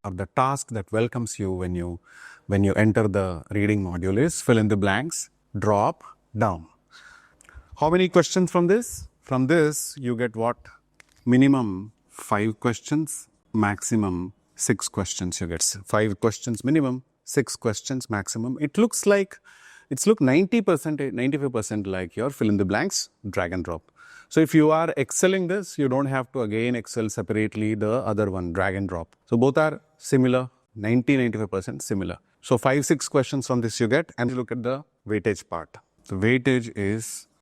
or the task that welcomes you when you enter the reading module is fill in the blanks, drop down. How many questions from this? From this, you get what? Minimum 5 questions, maximum 6 questions. You get 5 questions minimum, 6 questions maximum. It looks 90%, 95% like your fill in the blanks, drag and drop. So if you are excelling this, you don't have to again excel separately the other one, drag and drop. So both are similar, 95% similar. So 5-6 questions from this you get, and you look at the weightage part.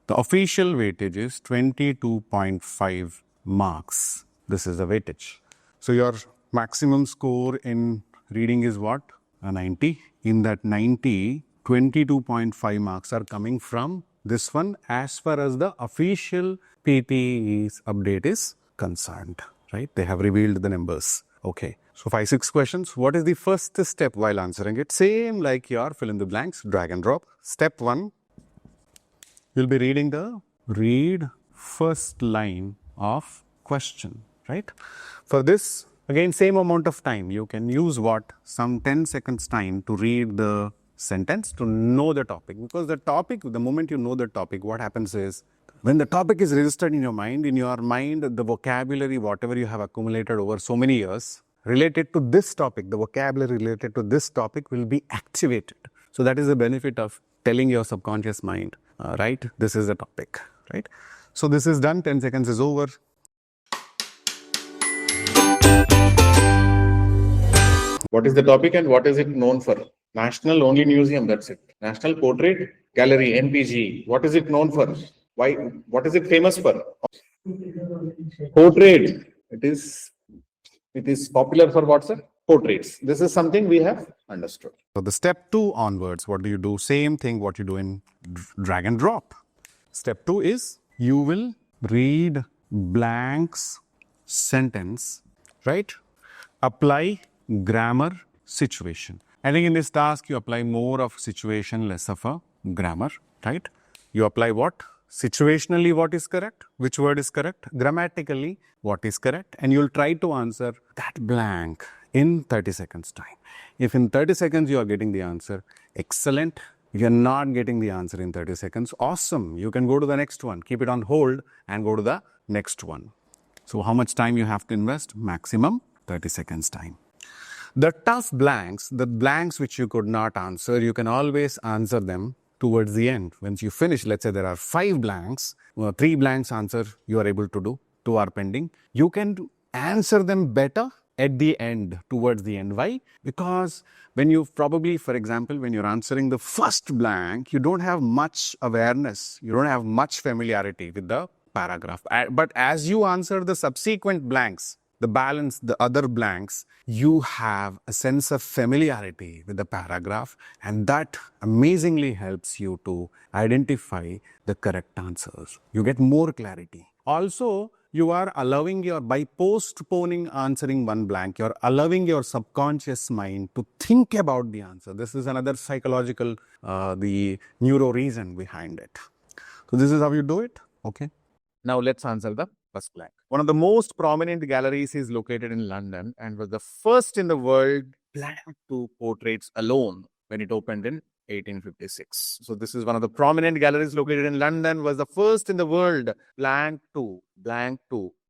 The official weightage is 22.5 marks. This is the weightage. So your maximum score in reading is what? A 90. In that 90, 22.5 marks are coming from this one as far as the official PTE's update is concerned, right? They have revealed the numbers. Okay. So 5-6 questions. What is the first step while answering it? Same like your fill in the blanks, drag and drop. Step 1, you'll be reading the read first line of question, right? For this, again, same amount of time. You can use what? Some 10 seconds time to read the sentence to know the topic. Because the topic, the moment you know the topic, what happens is, when the topic is registered in your mind, the vocabulary, whatever you have accumulated over so many years, related to this topic, the vocabulary related to this topic will be activated. So that is the benefit of telling your subconscious mind, right? This is the topic, right? So this is done, 10 seconds is over. What is the topic and what is it known for? National Only Museum, that's it. National Portrait Gallery, NPG. What is it known for? Why? What is it famous for? Portrait. It is popular for what, sir? Portraits. This is something we have understood. So the step 2 onwards, what do you do? Same thing what you do in drag and drop. Step 2 is you will read blanks sentence, right? Apply grammar situation. I think in this task you apply more of situation, less of a grammar, right? You apply what? Situationally what is correct, which word is correct, grammatically what is correct, and you'll try to answer that blank in 30 seconds time. If in 30 seconds you are getting the answer, excellent. If you are not getting the answer in 30 seconds, awesome. You can go to the next one, keep it on hold and go to the next one. So how much time you have to invest? Maximum 30 seconds time. The tough blanks, the blanks which you could not answer, you can always answer them towards the end. Once you finish, let's say there are 5 blanks, 3 blanks answer you are able to do, 2 are pending. You can answer them better at the end, towards the end. Why? Because when you probably, for example, when you're answering the first blank, you don't have much awareness, you don't have much familiarity with the paragraph. But as you answer the subsequent blanks, the balance, the other blanks, you have a sense of familiarity with the paragraph, and that amazingly helps you to identify the correct answers. You get more clarity. Also, you are allowing by postponing answering one blank, you're allowing your subconscious mind to think about the answer. This is another psychological, the neuro reason behind it. So this is how you do it. Okay. Now let's answer the first blank. One of the most prominent galleries is located in London and was the first in the world blank to portraits alone when it opened in 1856. So this is one of the prominent galleries located in London, was the first in the world blank to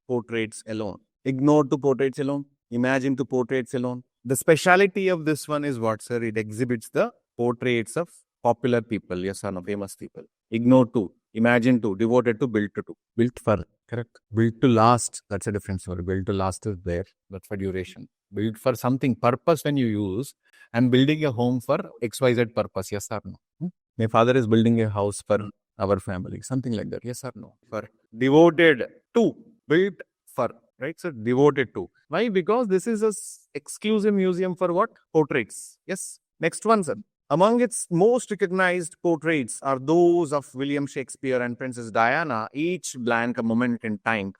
portraits alone. Ignore to portraits alone. Imagine to portraits alone. The speciality of this one is what, sir? It exhibits the portraits of popular people, yes or no, famous people. Ignore to, imagine to, devoted to, built to. Built for, correct. Built to last, that's a different story. Built to last is there, but for duration. Built for something, purpose when you use. I'm building a home for XYZ purpose, yes or no? My father is building a house for our family, something like that, yes or no? For devoted to, built for, right? So devoted to. Why? Because this is an exclusive museum for what? Portraits. Yes. Next one, sir. Among its most recognized portraits are those of William Shakespeare and Princess Diana, each blank a moment in time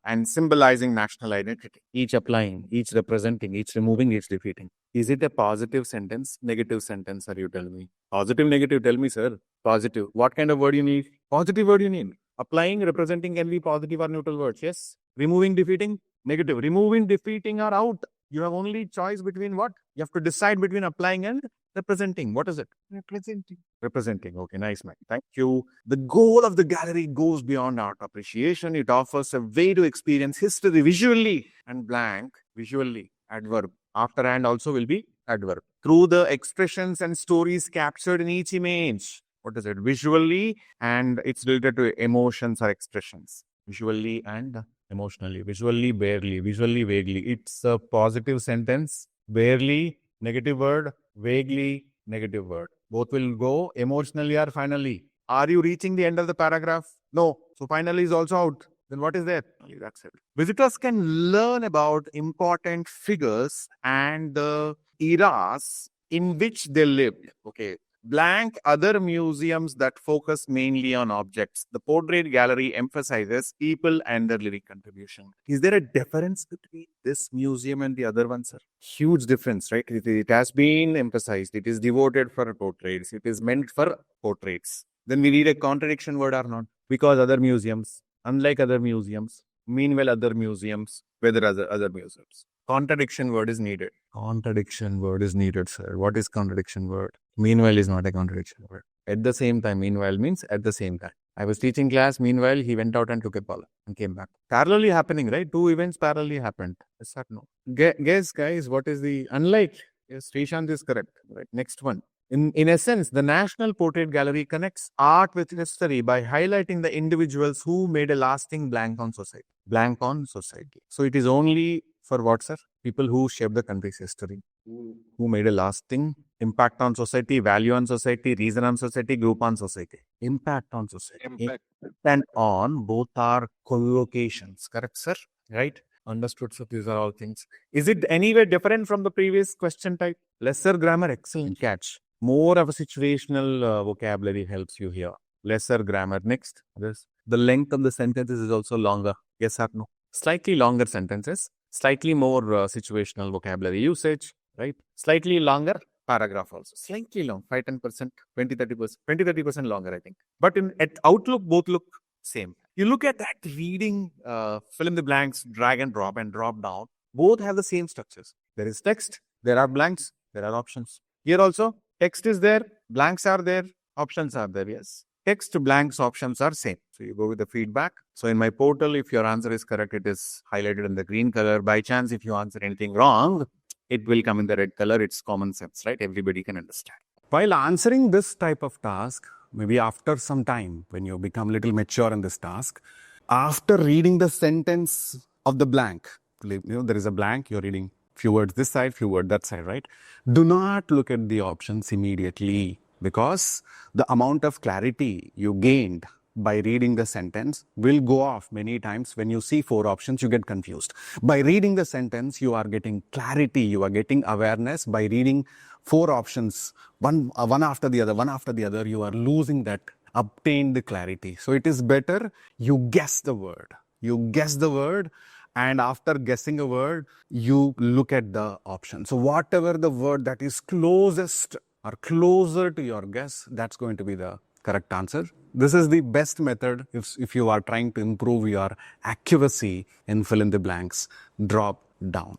and symbolizing national identity. Each applying, each representing, each removing, each defeating. Is it a positive sentence, negative sentence, are you telling me? Positive, negative, tell me, sir. Positive. What kind of word you need? Positive word you need. Applying, representing can be positive or neutral words, yes. Removing, defeating, negative. Removing, defeating are out. You have only choice between what? You have to decide between applying and representing. What is it? Representing. Representing. Okay, nice, man. Thank you. The goal of the gallery goes beyond art appreciation. It offers a way to experience history visually, and blank visually, adverb. After and also will be adverb. Through the expressions and stories captured in each image. What is it? Visually, and it's related to emotions or expressions. Visually and emotionally. Visually, barely. Visually, vaguely. It's a positive sentence. Barely, negative word. Vaguely, negative word. Both will go emotionally or finally. Are you reaching the end of the paragraph? No. So finally is also out. Then what is there? That's it. Visitors can learn about important figures and the eras in which they lived. Okay. Blank other museums that focus mainly on objects. The portrait gallery emphasizes people and their lyric contribution. Is there a difference between this museum and the other one, sir? Huge difference, right? It has been emphasized. It is devoted for portraits. It is meant for portraits. Then we need a contradiction word or not? Because other museums, unlike other museums, meanwhile other museums, whether other museums. Contradiction word is needed. Contradiction word is needed, sir. What is contradiction word? Meanwhile is not a contradiction word. At the same time, meanwhile means at the same time. I was teaching class. Meanwhile, he went out and took a ball and came back. Parallelly happening, right? Two events parallelly happened. Yes or no? Guess, guys, what is the unlike? Yes, Srishant is correct. Right. Next one. In essence, the National Portrait Gallery connects art with history by highlighting the individuals who made a lasting blank on society. Blank on society. So it is only for what, sir? People who shaped the country's history, who made a lasting impact on society, value on society, reason on society, group on society. Impact on society. Impact. And on both are collocations. Correct, sir? Right? Understood, sir. These are all things. Is it anywhere different from the previous question type? Lesser grammar, excellent catch. More of a situational vocabulary helps you here. Lesser grammar. Next, this. The length of the sentences is also longer. Yes or no? Slightly longer sentences, slightly more situational vocabulary usage, right? Slightly longer paragraph also. Slightly long, 5-10%, 20-30%, 20-30% longer, I think. But at Outlook, both look same. You look at that reading, fill in the blanks, drag and drop down. Both have the same structures. There is text, there are blanks, there are options. Here also, text is there, blanks are there, options are there, yes. Text, blanks, options are same. So you go with the feedback. So in my portal, if your answer is correct, it is highlighted in the green color. By chance, if you answer anything wrong, it will come in the red color. It's common sense, right? Everybody can understand. While answering this type of task, maybe after some time, when you become a little mature in this task, after reading the sentence of the blank, there is a blank, you're reading few words this side, few words that side, right? Do not look at the options immediately, because the amount of clarity you gained by reading the sentence will go off many times. When you see 4 options, you get confused. By reading the sentence, you are getting clarity, you are getting awareness. By reading 4 options, one after the other, you are losing that obtained clarity. So it is better you guess the word. You guess the word, and after guessing a word, you look at the option. So whatever the word that is closest or closer to your guess, that's going to be the correct answer. This is the best method if you are trying to improve your accuracy in fill in the blanks. Drop down.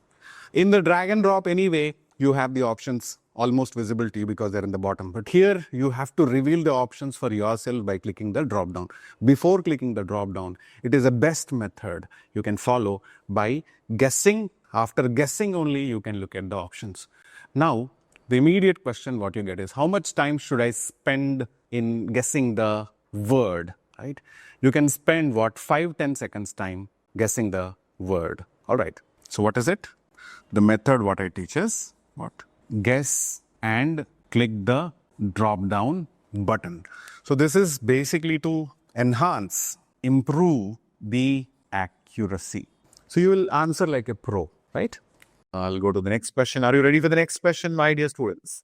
In the drag and drop anyway, you have the options almost visible to you because they're in the bottom. But here you have to reveal the options for yourself by clicking the drop down. Before clicking the drop down, it is a best method you can follow by guessing. After guessing only, you can look at the options. Now, the immediate question what you get is, how much time should I spend in guessing the word, right? You can spend 5-10 seconds time guessing the word. All right. So what is it? The method what I teach is what? Guess and click the drop down button. So this is basically to enhance, improve the accuracy. So you will answer like a pro, right? I'll go to the next question. Are you ready for the next question, my dear students?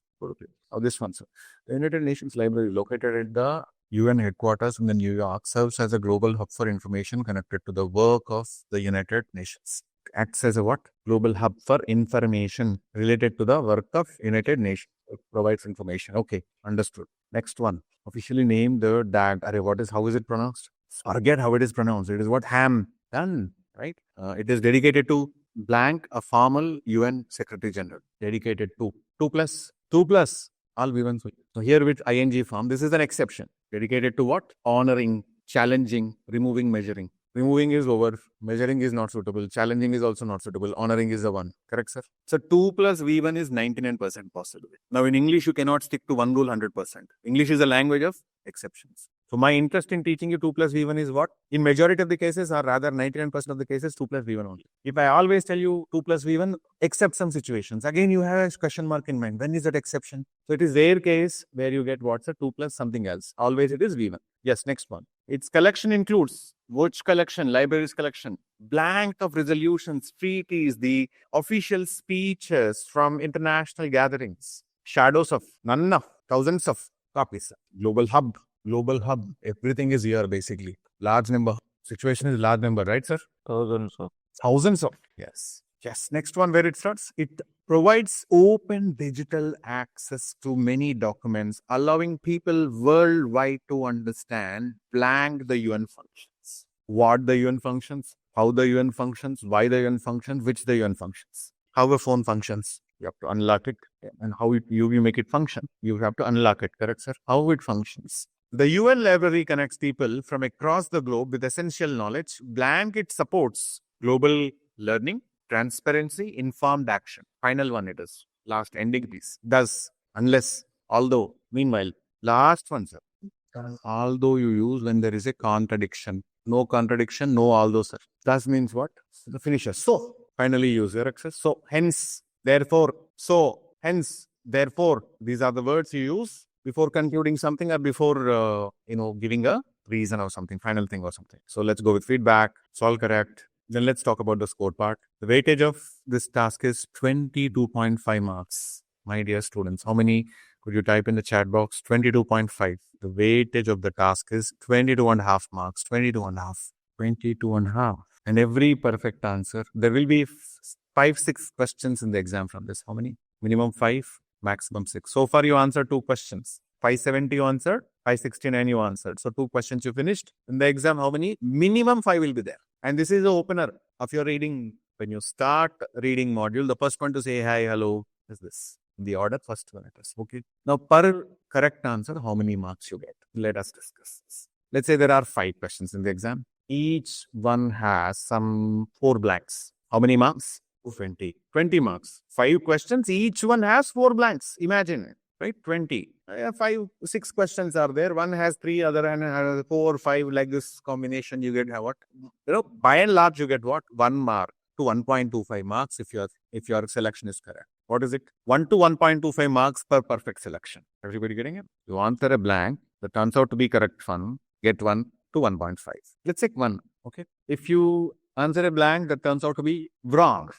Oh, this one, sir. The United Nations Library, located at the UN headquarters in the New York, serves as a global hub for information connected to the work of the United Nations. Acts as a what? Global hub for information related to the work of United Nations. It provides information. Okay, understood. Next one. Officially named the DAG. How is it pronounced? Forget how it is pronounced. It is what? Ham. Done. Right? It is dedicated to blank a formal UN Secretary General dedicated to 2 plus all V1s. So here with ing form, this is an exception dedicated to what? Honoring, challenging, removing, measuring. Removing is over, measuring is not suitable, challenging is also not suitable, honoring is the one. Correct, sir? So 2 plus V1 is 99% possible. Now in English, you cannot stick to one rule 100%. English is a language of exceptions. So my interest in teaching you 2 plus V1 is what? In majority of the cases, or rather 99% of the cases, 2 plus V1 only. If I always tell you 2 plus V1, except some situations, again you have a question mark in mind. When is that exception? So it is rare case where you get what's a 2 plus something else. Always it is V1. Yes, next one. Its collection includes which collection? Libraries collection. Blank of resolutions, treaties, the official speeches from international gatherings. Shadows of none of thousands of copies. Global hub. Everything is here basically. Large number. Situation is large number, right, sir? Thousands of. Yes. Next one, where it starts. It provides open digital access to many documents, allowing people worldwide to understand blank the UN functions. What the UN functions, how the UN functions, why the UN functions, which the UN functions. How a phone functions. You have to unlock it, and how you make it function. You have to unlock it, correct, sir? How it functions. The UN library connects people from across the globe with essential knowledge. Blank it supports global learning, transparency, informed action. Final one it is. Last ending piece. Thus, unless, although, meanwhile, last one, sir. Although you use when there is a contradiction. No contradiction, no although, sir. Thus means what? The finisher. So, finally use your access. So, hence, therefore, so, hence, therefore. These are the words you use before concluding something or before, giving a reason or something, final thing or something. So, let's go with feedback. It's all correct. Then let's talk about the score part. The weightage of this task is 22.5 marks. My dear students, how many could you type in the chat box? 22.5. The weightage of the task is 22.5 marks. 22.5. And every perfect answer. There will be 5-6 questions in the exam from this. How many? Minimum 5, maximum 6. So far you answered 2 questions. 570 you answered, 569 you answered. So 2 questions you finished. In the exam, how many? Minimum 5 will be there. And this is the opener of your reading. When you start reading module, the first one to say hi, hello is this. The order, first one it is. Okay. Now, per correct answer, how many marks you get? Let us discuss this. Let's say there are 5 questions in the exam. Each one has some 4 blanks. How many marks? 20. 20 marks. 5 questions, each one has 4 blanks. Imagine it. Right? 20. 5-6 questions are there. One has 3, other one has 4, 5, like this combination. You get what? By and large, you get what? 1 mark to 1.25 marks if your selection is correct. What is it? 1 to 1.25 marks per perfect selection. Everybody getting it? You answer a blank that turns out to be correct one, get 1 to 1.5. Let's take 1. Okay. If you answer a blank that turns out to be wrong,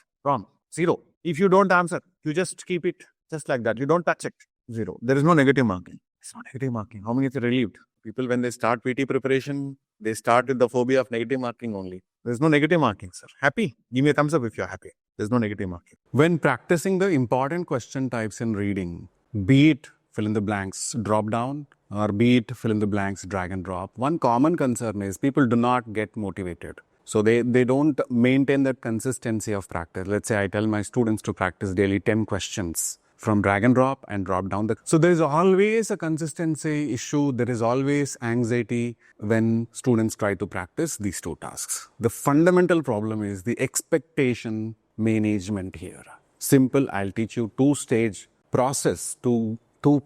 0. If you don't answer, you just keep it just like that. You don't touch it. 0. There is no negative marking. It's not negative marking. How many is relieved? People, when they start PT preparation, they start with the phobia of negative marking only. There's no negative marking, sir. Happy? Give me a thumbs up if you're happy. There's no negative marking. When practicing the important question types in reading, be it fill in the blanks, drop down, or be it fill in the blanks, drag and drop, one common concern is people do not get motivated. So they don't maintain that consistency of practice. Let's say I tell my students to practice daily 10 questions from drag and drop down. So there is always a consistency issue. There is always anxiety when students try to practice these 2 tasks. The fundamental problem is the expectation management here. Simple, I'll teach you 2-stage process to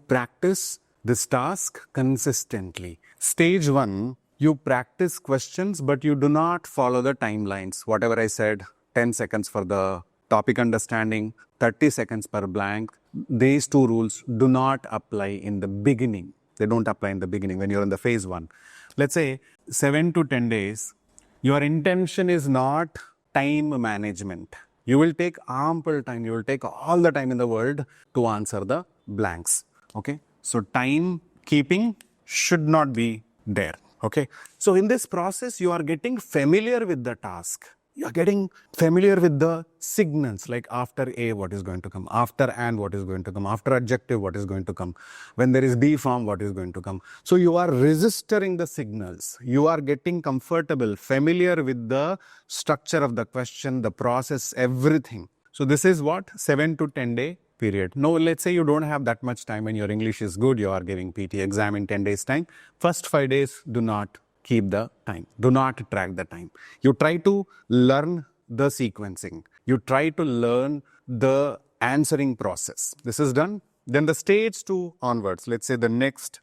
practice this task consistently. Stage 1, you practice questions, but you do not follow the timelines. Whatever I said, 10 seconds for the topic understanding, 30 seconds per blank. These 2 rules do not apply in the beginning. They don't apply in the beginning when you're in the phase 1. Let's say 7 to 10 days, your intention is not time management. You will take ample time. You will take all the time in the world to answer the blanks. Okay. So time keeping should not be there. Okay. So in this process, you are getting familiar with the task. You're getting familiar with the signals, like after A, what is going to come, after and what is going to come, after adjective, what is going to come, when there is B form, what is going to come. So you are registering the signals. You are getting comfortable, familiar with the structure of the question, the process, everything. So this is what 7 to 10 day period. No, let's say you don't have that much time and your English is good, you are giving PT exam in 10 days time. First 5 days, do not keep the time. Do not track the time. You try to learn the sequencing. You try to learn the answering process. This is done. Then the stage 2 onwards, let's say the next,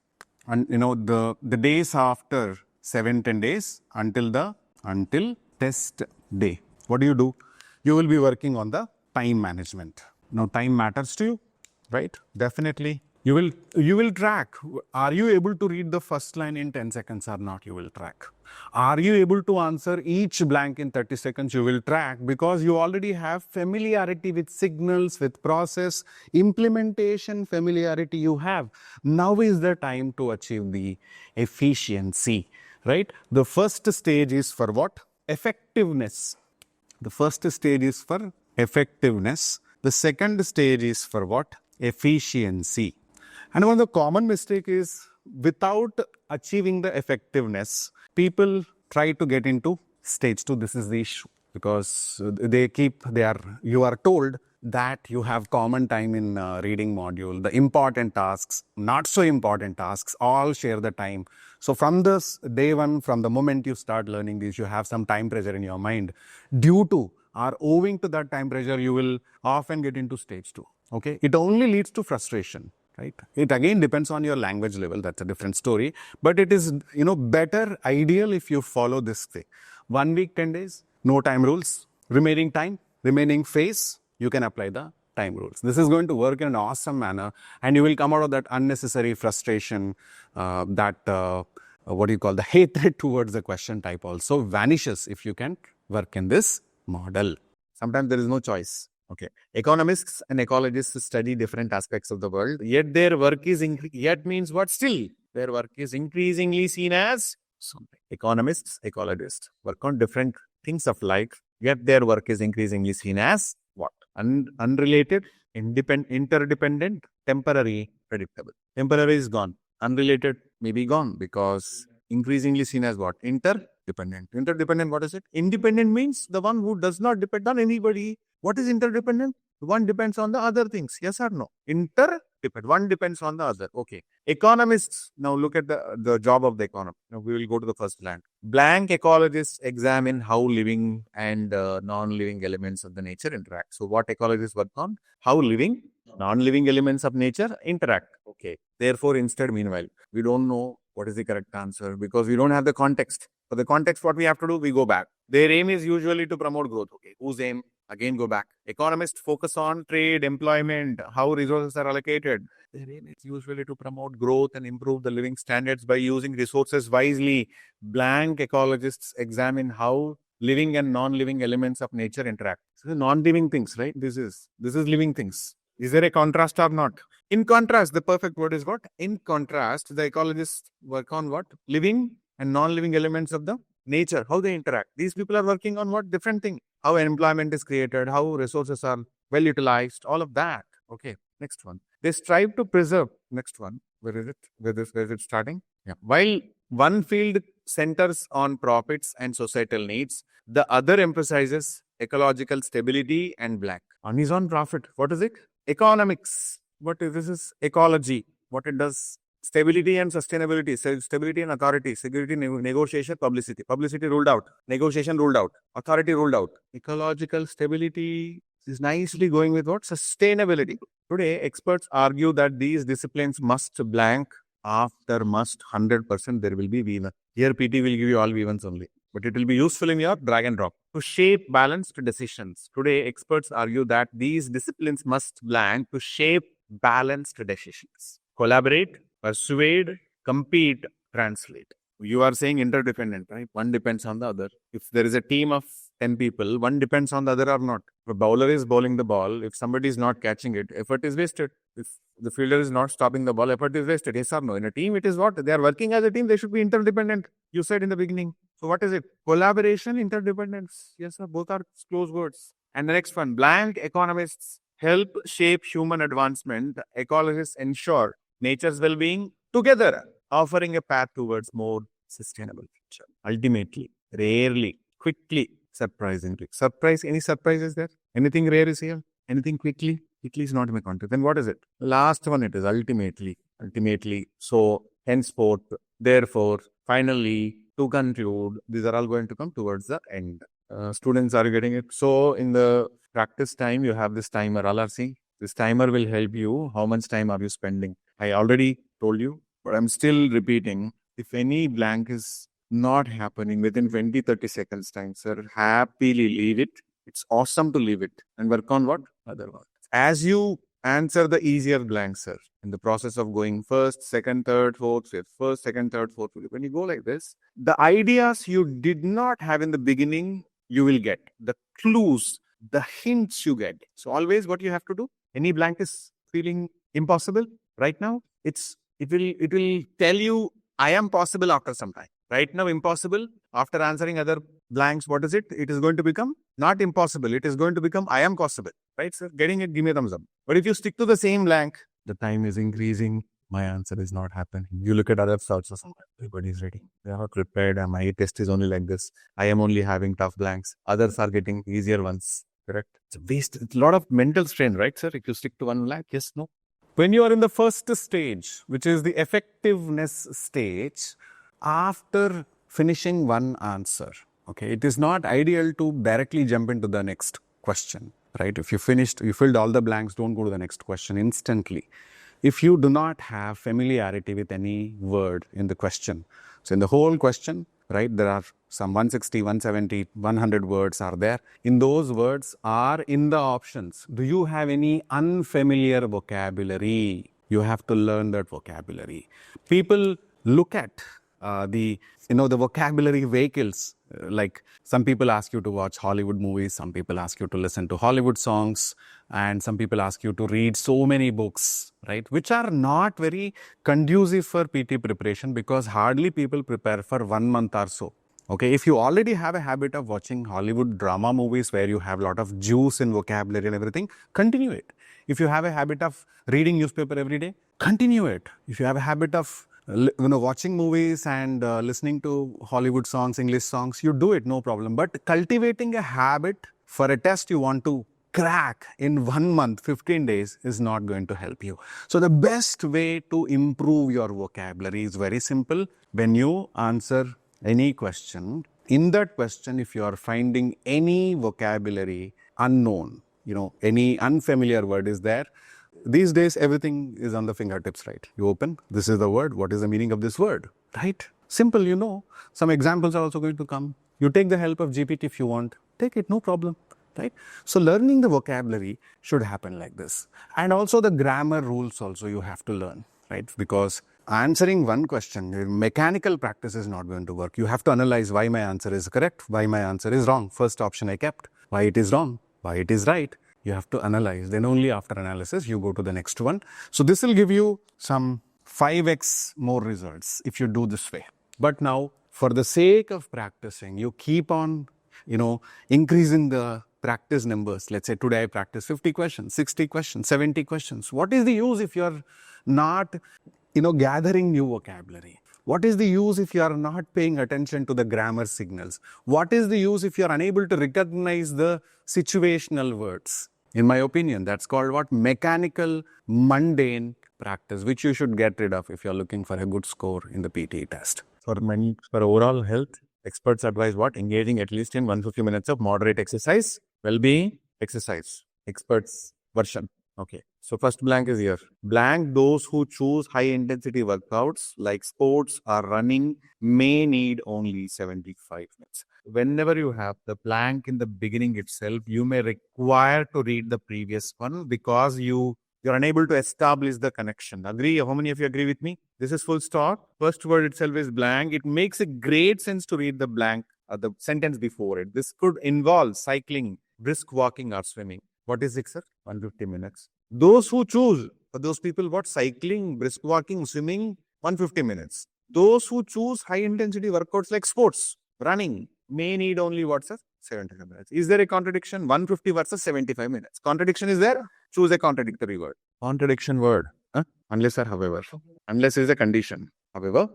and the days after 7-10 days until test day. What do? You will be working on the time management. Now time matters to you, right? Definitely. You will track. Are you able to read the first line in 10 seconds or not? You will track. Are you able to answer each blank in 30 seconds? You will track, because you already have familiarity with signals, with process, implementation familiarity you have. Now is the time to achieve the efficiency, right? The first stage is for what? Effectiveness. The first stage is for effectiveness. The second stage is for what? Efficiency. And one of the common mistake is, without achieving the effectiveness, people try to get into stage 2. This is the issue, because you are told that you have common time in reading module. The important tasks, not so important tasks, all share the time. So from this day one, from the moment you start learning this, you have some time pressure in your mind. Due to or owing to that time pressure, you will often get into stage 2. Okay, it only leads to frustration, right? It again depends on your language level. That's a different story. But it is, better, ideal if you follow this thing. 1 week, 10 days, no time rules. Remaining time, remaining phase, you can apply the time rules. This is going to work in an awesome manner, and you will come out of that unnecessary frustration, the hatred towards the question type also vanishes if you can work in this model. Sometimes there is no choice. Okay. Economists and ecologists study different aspects of the world, yet their work is yet means what? Still, their work is increasingly seen as something. Economists, ecologists work on different things of life, yet their work is increasingly seen as what? Unrelated, interdependent, temporary, predictable. Temporary is gone. Unrelated may be gone, because increasingly seen as what? Interdependent. Interdependent, what is it? Independent means the one who does not depend on anybody. What is interdependent? One depends on the other things. Yes or no? Interdependent. One depends on the other. Okay. Economists, now look at the job of the economist. Now we will go to the first blank. Blank ecologists examine how living and non-living elements of the nature interact. So what ecologists work on? How living, non-living elements of nature interact. Okay. Therefore, instead, meanwhile, we don't know what is the correct answer, because we don't have the context. For the context, what we have to do, we go back. Their aim is usually to promote growth. Okay. Whose aim? Again, go back. Economists focus on trade, employment, how resources are allocated. Their aim is usually to promote growth and improve the living standards by using resources wisely. Blank ecologists examine how living and non-living elements of nature interact. So non-living things, right? This is living things. Is there a contrast or not? In contrast, the perfect word is what? In contrast, the ecologists work on what? Living and non-living elements of the nature, how they interact. These people are working on what? Different thing. How employment is created, how resources are well utilized, all of that. Okay, next one. They strive to preserve. Next one. Where is it? Where is it starting? Yeah. While one field centers on profits and societal needs, the other emphasizes ecological stability and black. One is on profit. What is it? Economics. What is this? Is ecology. What it does? Stability and sustainability, stability and authority, security, negotiation, publicity. Publicity ruled out, negotiation ruled out, authority ruled out. Ecological stability is nicely going with what? Sustainability. Today, experts argue that these disciplines must blank. After must 100%, there will be V1. Here, PT will give you all V1s only, but it will be useful in your drag and drop to shape balanced decisions. Today, experts argue that these disciplines must blank to shape balanced decisions. Collaborate, persuade, compete, translate. You are saying interdependent, right? One depends on the other. If there is a team of 10 people, one depends on the other or not. If a bowler is bowling the ball, if somebody is not catching it, effort is wasted. If the fielder is not stopping the ball, effort is wasted. Yes or no? In a team, it is what? They are working as a team. They should be interdependent. You said in the beginning. So what is it? Collaboration, interdependence. Yes, sir. Both are close words. And the next one, blank economists help shape human advancement. Ecologists ensure nature's well-being together, offering a path towards more sustainable future. Ultimately, rarely, quickly, surprisingly. Surprise, any surprises there? Anything rare is here? Anything quickly? Quickly is not in my context. Then what is it? Last one it is ultimately. Ultimately. So henceforth, therefore, finally, to conclude, these are all going to come towards the end. Students are getting it. So in the practice time, you have this timer, LRC. This timer will help you. How much time are you spending? I already told you, but I'm still repeating. If any blank is not happening within 20-30 seconds time, sir, happily leave it. It's awesome to leave it and work on what? Other one. As you answer the easier blank, sir, in the process of going first, second, third, fourth, fifth, first, second, third, fourth, fifth, when you go like this, the ideas you did not have in the beginning, you will get. The clues, the hints you get. So always what you have to do, any blank is feeling impossible right now, it will tell you I am possible after some time. Right now, impossible. After answering other blanks, what is it? It is going to become not impossible. It is going to become I am possible. Right, sir? Getting it, give me a thumbs up. But if you stick to the same blank, the time is increasing. My answer is not happening. You look at other also, everybody's ready. They are not prepared. And my test is only like this. I am only having tough blanks. Others are getting easier ones. Correct? It's a waste. It's a lot of mental strain, right, sir? If you stick to one blank, yes, no. When you are in the first stage, which is the effectiveness stage, after finishing one answer, okay, it is not ideal to directly jump into the next question, right? If you filled all the blanks, don't go to the next question instantly. If you do not have familiarity with any word in the question, so in the whole question, right, there are some 160, 170, 100 words are there. In those words are in the options. Do you have any unfamiliar vocabulary? You have to learn that vocabulary. People look at the vocabulary vehicles. Like some people ask you to watch Hollywood movies, some people ask you to listen to Hollywood songs, and some people ask you to read so many books, right? Which are not very conducive for PT preparation because hardly people prepare for 1 month or so. Okay, if you already have a habit of watching Hollywood drama movies where you have a lot of juice in vocabulary and everything, continue it. If you have a habit of reading newspaper every day, continue it. If you have a habit of watching movies and listening to Hollywood songs, English songs, you do it, no problem. But cultivating a habit for a test you want to crack in 1 month, 15 days is not going to help you. So the best way to improve your vocabulary is very simple. When you answer any question, in that question, if you are finding any vocabulary unknown, any unfamiliar word is there, these days, everything is on the fingertips, right? You open, this is the word, what is the meaning of this word, right? Simple, Some examples are also going to come. You take the help of GPT if you want. Take it, no problem, right? So learning the vocabulary should happen like this. And also the grammar rules also you have to learn, right? Because answering one question, mechanical practice is not going to work. You have to analyze why my answer is correct, why my answer is wrong. First option I kept, why it is wrong, why it is right. You have to analyze. Then only after analysis, you go to the next one. So this will give you some 5x more results if you do this way. But now, for the sake of practicing, you keep on, increasing the practice numbers. Let's say today I practice 50 questions, 60 questions, 70 questions. What is the use if you're not, gathering new vocabulary? What is the use if you are not paying attention to the grammar signals? What is the use if you are unable to recognize the situational words? In my opinion, that's called what? Mechanical, mundane practice, which you should get rid of if you're looking for a good score in the PTE test. For overall health, experts advise what? Engaging at least in 150 minutes of moderate exercise, well-being exercise. Experts version. Okay. So first blank is here. Blank, those who choose high-intensity workouts like sports or running may need only 75 minutes. Whenever you have the blank in the beginning itself, you may require to read the previous one because you're unable to establish the connection. Agree? How many of you agree with me? This is full stop. First word itself is blank. It makes a great sense to read the blank, the sentence before it. This could involve cycling, brisk walking or swimming. What is it, sir? 150 minutes. Those who choose, for those people, what? Cycling, brisk walking, swimming, 150 minutes. Those who choose high intensity workouts like sports, running may need only what, sir? 75 minutes. Is there a contradiction? 150 versus 75 minutes. Contradiction is there? Choose a contradictory word. Contradiction word. Unless or however. Unless is a condition. However,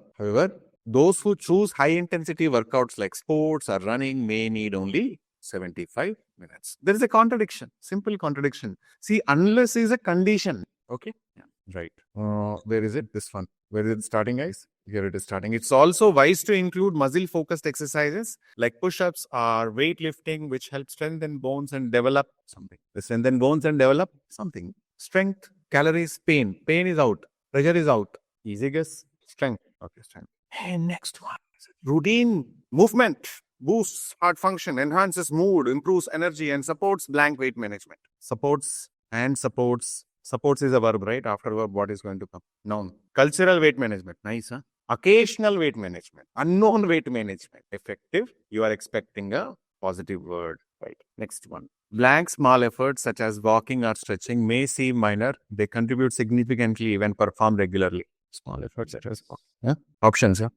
those who choose high intensity workouts like sports or running may need only 75 minutes. There is a contradiction. Simple contradiction. See, unless is a condition. Okay? Yeah. Right. Where is it? This one. Where is it starting, guys? Here it is starting. It's also wise to include muscle-focused exercises like push-ups or weightlifting, which help strengthen bones and develop something. Strengthen bones and develop something. Strength, calories, pain. Pain is out. Pressure is out. Easy guess. Strength. Okay, strength. And next one. Routine movement boosts heart function, enhances mood, improves energy, and supports blank weight management. Supports. Supports is a verb, right? After verb, what is going to come? Noun. Cultural weight management. Nice, huh? Occasional weight management. Unknown weight management. Effective. You are expecting a positive word, right? Next one. Blank small efforts such as walking or stretching may seem minor. They contribute significantly when performed regularly. Small efforts such as walking. Yeah? Options, yeah?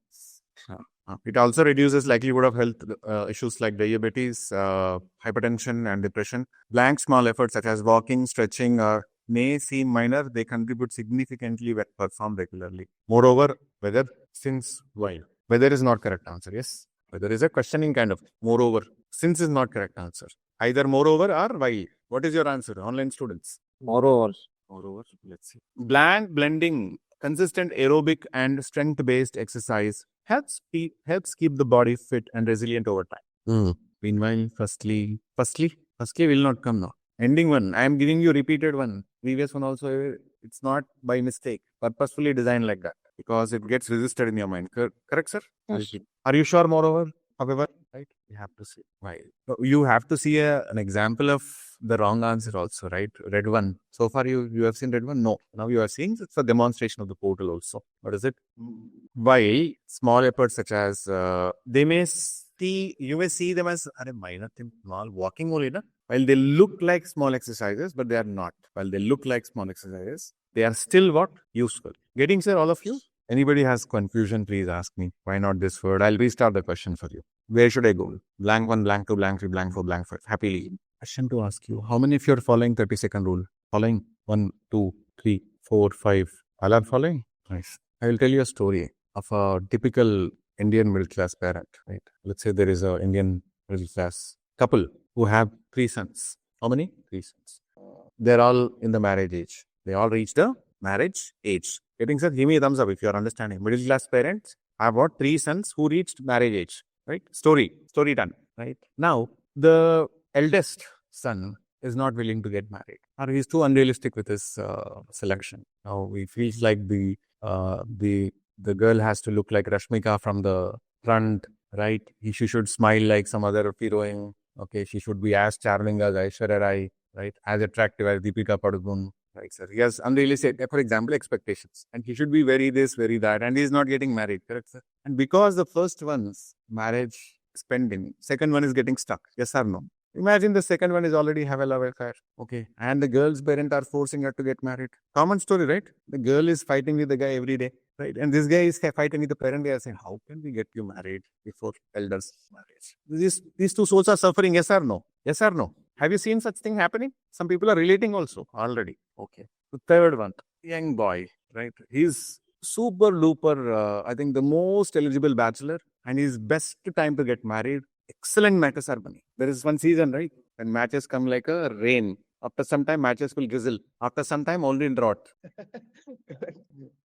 It also reduces likelihood of health issues like diabetes, hypertension, and depression. Blank small efforts such as walking, stretching, or may seem minor, they contribute significantly when performed regularly. Moreover, whether, since, while. Whether is not correct answer, yes. Whether is a questioning kind of. Moreover, since is not correct answer. Either moreover or while. What is your answer, online students? Moreover. Moreover, let's see. Blending, consistent aerobic and strength-based exercise helps keep the body fit and resilient over time. Meanwhile, firstly will not come now. Ending one, I am giving you repeated one. Previous one also, it's not by mistake, purposefully designed like that because it gets resisted in your mind. Correct, sir? Yes. Are you sure, moreover? However, right? You have to see. Why? You have to see an example of the wrong answer also, right? Red one. So far, you have seen red one? No. Now you are seeing it's a demonstration of the portal also. What is it? Why small efforts such as you may see them as minor thing, small walking only, na? While they look like small exercises, but they are not. While they look like small exercises, they are still what? Useful. Getting, sir, all of you? Anybody has confusion, please ask me. Why not this word? I'll restart the question for you. Where should I go? Blank 1, blank 2, blank 3, blank 4, blank 5. Happily. Question to ask you. How many of you are following 30-second rule? Following? 1, 2, 3, 4, 5. All are following? Nice. I will tell you a story of a typical Indian middle class parent. Right? Let's say there is an Indian middle class couple who have 3 sons. How many? 3 sons. They're all in the marriage age. They all reached the marriage age. Getting, sir, give me a thumbs up if you are understanding. Middle class parents have got 3 sons who reached marriage age. Right? Story done. Right? Now, the eldest son is not willing to get married, or he's too unrealistic with his selection. Now, he feels like the girl has to look like Rashmika from the front, right? She should smile like some other heroine. Okay, she should be as charming as Aishwarya Rai, right? As attractive as Deepika Padukone, right, sir? He has unrealistic, for example, expectations. And he should be very this, very that. And he's not getting married, correct, sir? And because the first one's marriage is pending, second one is getting stuck. Yes or no? Imagine the second one is already have a love affair. Okay. And the girl's parents are forcing her to get married. Common story, right? The girl is fighting with the guy every day, right? And this guy is fighting with the parent. They are saying, how can we get you married before elders' marriage? These two souls are suffering, yes or no? Yes or no? Have you seen such thing happening? Some people are relating also already. Okay. The third one, young boy, right? He's super duper, I think the most eligible bachelor, and his best time to get married. Excellent matches are money. There is one season, right? When matches come like a rain. After some time, matches will drizzle. After some time, only in drought.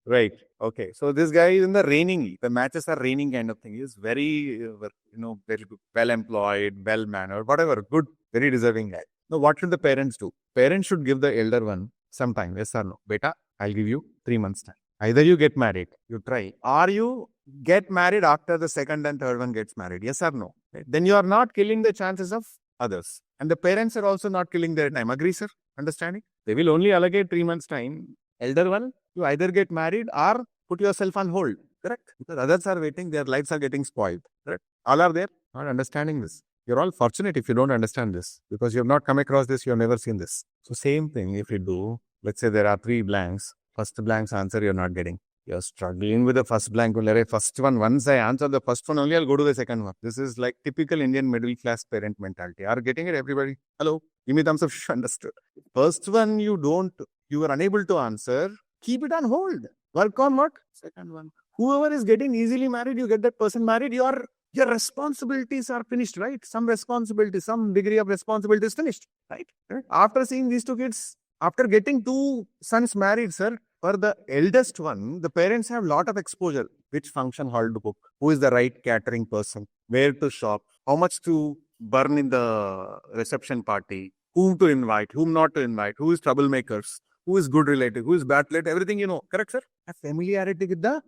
Right. Okay. So this guy is in the raining. The matches are raining kind of thing. He is very, very well employed, well mannered, whatever. Good, very deserving guy. Now, what should the parents do? Parents should give the elder one some time. Yes or no? Beta, I'll give you 3 months time. Either you get married, you try, or you get married after the second and third one gets married. Yes or no? Right? Then you are not killing the chances of others. And the parents are also not killing their time. Agree, sir? Understanding? They will only allocate 3 months time. Elder one, you either get married or put yourself on hold. Correct? Because others are waiting, their lives are getting spoiled. Correct? All are there, not understanding this. You're all fortunate if you don't understand this, because you have not come across this, you have never seen this. So same thing if you do, let's say there are 3 blanks. First blank's answer you're not getting. You're struggling with the first blank. First one, once I answer the first one only, I'll go to the second one. This is like typical Indian middle class parent mentality. Are getting it, everybody? Hello? Give me thumbs up. Understood. First one, you are unable to answer. Keep it on hold. Work on what? Second one. Whoever is getting easily married, you get that person married. Your responsibilities are finished, right? Some responsibility, some degree of responsibility is finished, right? After seeing these two kids, after getting two sons married, sir, for the eldest one, the parents have a lot of exposure. Which function hall to book? Who is the right catering person? Where to shop? How much to burn in the reception party? Whom to invite? Whom not to invite? Who is troublemakers? Who is good relative? Who is bad relative? Everything you know. Correct, sir? Have familiarity with the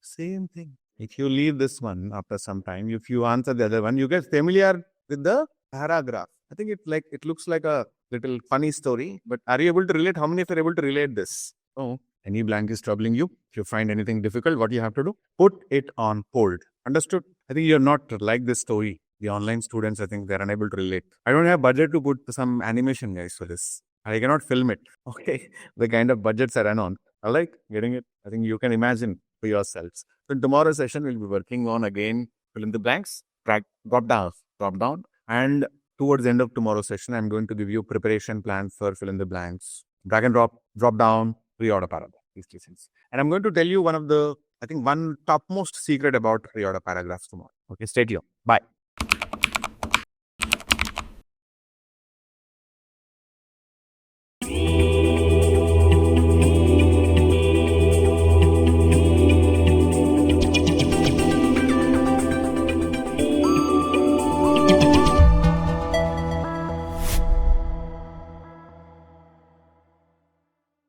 same thing. If you leave this one after some time, if you answer the other one, you get familiar with the paragraph. I think it looks like a little funny story, but are you able to relate? How many of you are able to relate this? Oh, any blank is troubling you. If you find anything difficult, what you have to do? Put it on hold. Understood? I think you're not like this story. The online students, I think they're unable to relate. I don't have budget to put some animation, guys, for this. I cannot film it. Okay. The kind of budgets I run on. I like getting it. I think you can imagine for yourselves. So in tomorrow's session, we'll be working on again, fill in the blanks, drop down. And towards the end of tomorrow's session, I'm going to give you preparation plan for fill in the blanks, drag and drop down, reorder paragraph. These lessons. And I'm going to tell you one topmost secret about reorder paragraphs tomorrow. Okay, stay tuned. Bye.